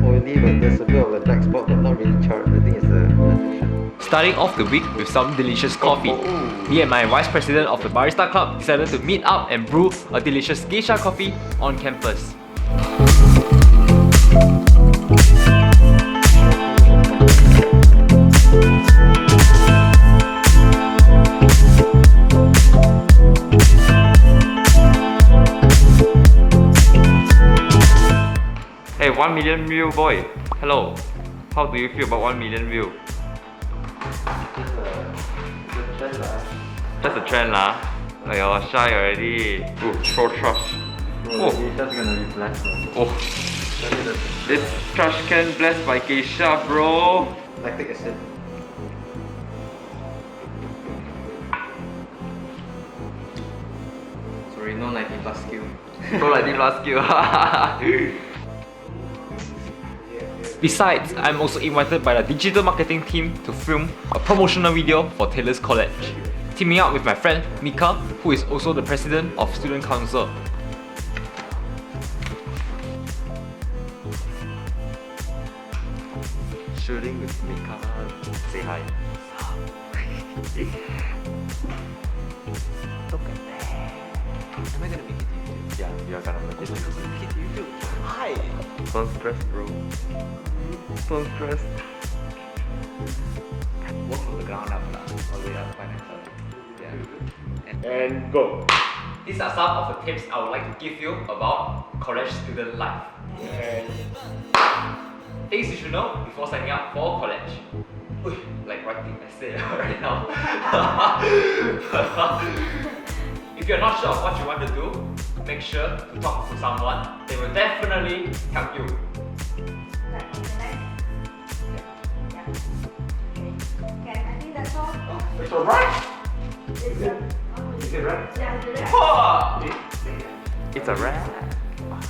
Oily, but there's a bit of a black spot, but not really charred. I think it's the addition. Starting off the week with some delicious coffee. Me and my vice president of the Barista Club decided to meet up and brew a delicious geisha coffee on campus. Hey, 1 million view boy. Hello. How do you feel about 1 million view? Just a trend lah. You're shy already. Ooh, throw trash. Oh, geisha's gonna be blessed. Oh. This trash can blessed by geisha, bro. Lactic acid. Sorry, no 90 plus skill. No 90 plus skill. Besides, I'm also invited by the digital marketing team to film a promotional video for Taylor's College, teaming up with my friend Mika, who is also the president of Student Council. Shooting with Mika. Say hi. Look at that. Am I gonna make it to YouTube? Yeah, you're gonna make it to YouTube. Hi! Don't stress, bro. Don't stress. Work from the ground up, all the way up by myself. Yeah. And go. These are some of the tips I would like to give you about college student life. And Things you should know before signing up for college. Uy, like writing essay right now. If you're not sure of what you want to do, make sure to talk to someone. They will definitely help you. it's alright. Is it right? It's a wrap.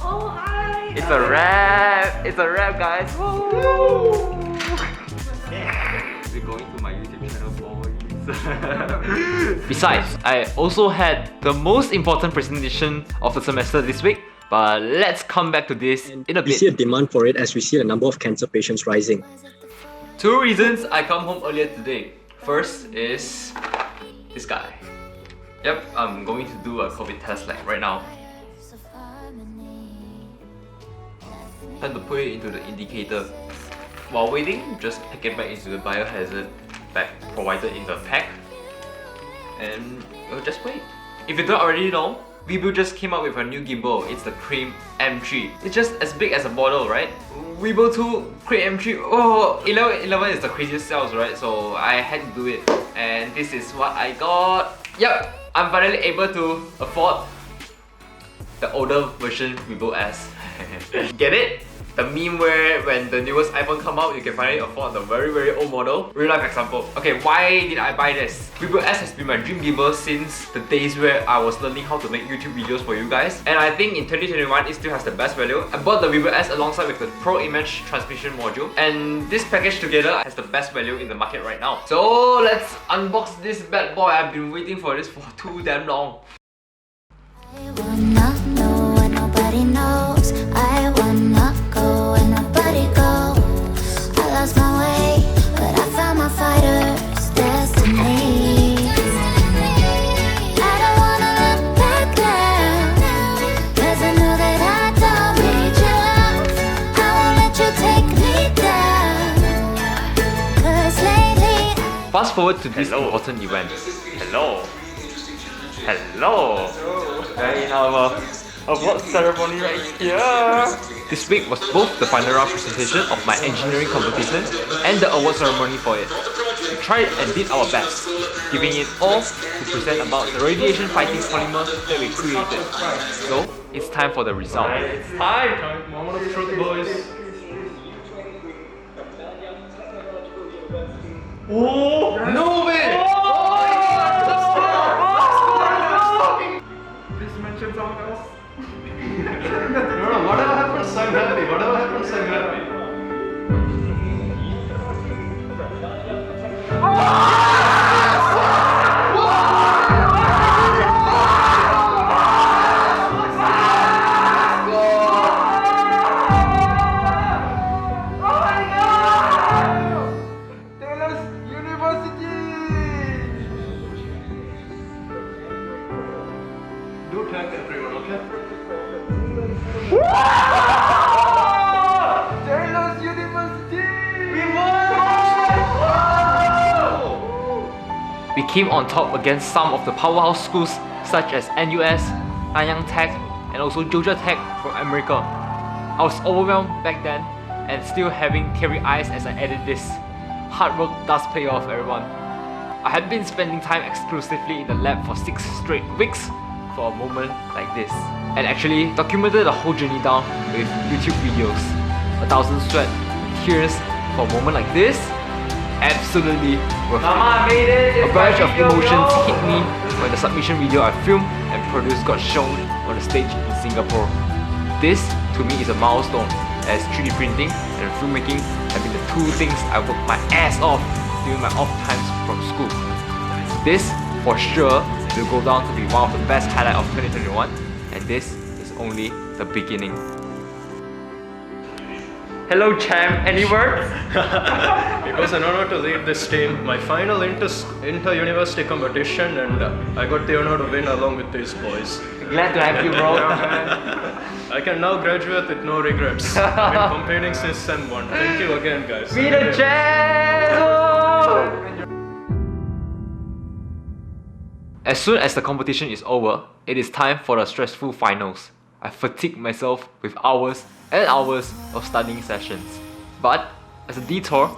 Oh, hi! It's a wrap. It's a wrap, guys. Woo! We're going to my YouTube channel, boys. Besides, I also had the most important presentation of the semester this week. But let's come back to this in a We bit. see a demand for it as we see the number of cancer patients rising. 2 reasons I come home earlier today. First is this guy. Yep, I'm going to do a COVID test like right now. Time to put it into the indicator. While waiting, just pack it back into the biohazard bag provided in the pack. And we'll just wait. If you don't already know, Weebil just came out with a new gimbal. It's the Cream M3. It's just as big as a bottle, right? Weebil 2, Cream M3, oh, 11 is the craziest sales, right? So I had to do it. And this is what I got. Yep, I'm finally able to afford the older version Weebil S. Get it? The meme where when the newest iPhone come out, you can finally afford the very old model. Real life example. Okay, why did I buy this? Weebil S has been my dream gimbal since the days where I was learning how to make YouTube videos for you guys. And I think in 2021, it still has the best value. I bought the Weebil S alongside with the Pro Image Transmission module. And this package together has the best value in the market right now. So let's unbox this bad boy. I've been waiting for this for too damn long. I wanna know what nobody knows. I wanna go where nobody goes. I lost my way, but I found my fighter's destiny. I don't wanna look back now, 'cause I know that I don't need you. I won't let you take me down, 'cause lately Fast forward to this important event. Hello. Hello. In our award ceremony right here. This week was both the final round presentation of my engineering competition and the award ceremony for it. We tried and did our best, giving it all to present about the radiation fighting polymer that we created. So, it's time for the result. It's time! Moment of truth, boys. Oh! No way! Please mention someone else. No, whatever happens, I'm happy. Whatever happens, I'm happy. We came on top against some of the powerhouse schools such as NUS, Nanyang Tech, and also Georgia Tech from America. I was overwhelmed back then and still having teary eyes as I edit this. Hard work does pay off, everyone. I had been spending time exclusively in the lab for 6 straight weeks for a moment like this, and actually documented the whole journey down with YouTube videos. 1,000 sweat, tears for a moment like this. Absolutely worth it. A barrage of emotions hit me when the submission video I filmed and produced got shown on the stage in Singapore. This, to me, is a milestone, as 3D printing and filmmaking have been the 2 things I worked my ass off during my off times from school. This, for sure, will go down to be one of the best highlights of 2021, and this is only the beginning. Hello champ, any words? It was an honor to lead this team. My final inter-university competition, and I got the honor to win along with these boys. Glad to have you, bro. I can now graduate with no regrets. I've been competing since Sem 1. Thank you again, guys. Be the champ! As soon as the competition is over, it is time for the stressful finals. I fatigued myself with hours and hours of studying sessions. But as a detour,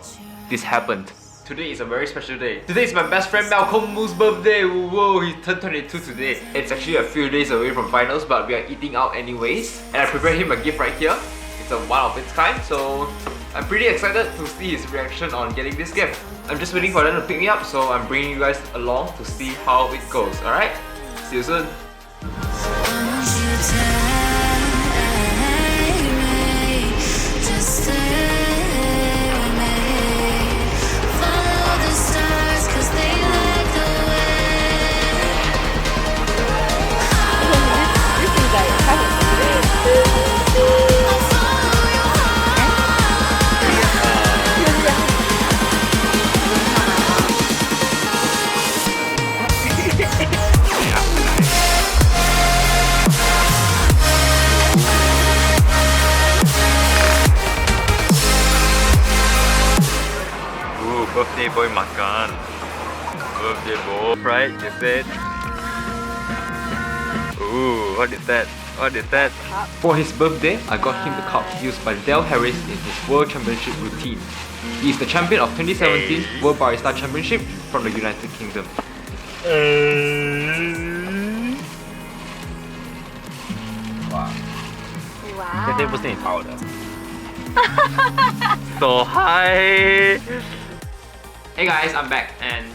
this happened. Today is a very special day. Today is my best friend Malcolm's birthday. Whoa, he turned 22 today. It's actually a few days away from finals, but we are eating out anyways. And I prepared him a gift right here. It's a one of its kind, so I'm pretty excited to see his reaction on getting this gift. I'm just waiting for them to pick me up, so I'm bringing you guys along to see how it goes, alright? See you soon. Birthday boy makan. Birthday boy, right? You said. Ooh, what is that? What is that? For his birthday, I got him the cup used by Dale Harris in his World Championship routine. He is the champion of 2017 World Barista Championship from the United Kingdom. Wow. 这些不是你包的。So high. Hey guys, I'm back and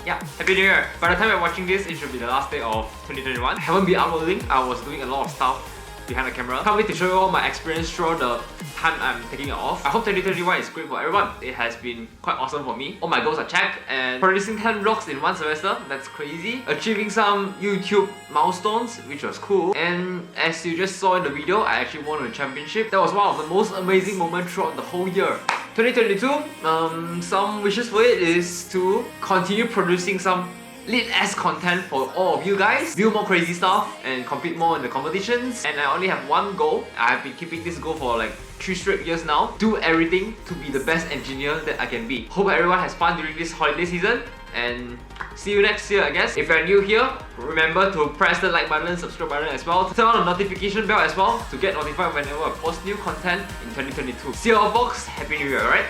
yeah, Happy New Year! By the time you're watching this, it should be the last day of 2021. I haven't been uploading, I was doing a lot of stuff behind the camera. Can't wait to show you all my experience throughout the time I'm taking it off. I hope 2021 is great for everyone. It has been quite awesome for me. All my goals are checked, and producing 10 vlogs in one semester, that's crazy. Achieving some YouTube milestones, which was cool. And as you just saw in the video, I actually won a championship. That was one of the most amazing moments throughout the whole year. 2022, some wishes for it is to continue producing some lit-ass content for all of you guys, do more crazy stuff and compete more in the competitions. And I only have one goal. I've been keeping this goal for like 3 straight years now. Do everything to be the best engineer that I can be. Hope everyone has fun during this holiday season, and see you next year, I guess. If you're new here, remember to press the like button, subscribe button as well. Turn on the notification bell as well to get notified whenever I post new content in 2022. See you all folks, Happy New Year, alright?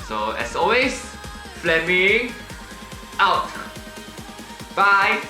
So as always, Fleming out. Bye!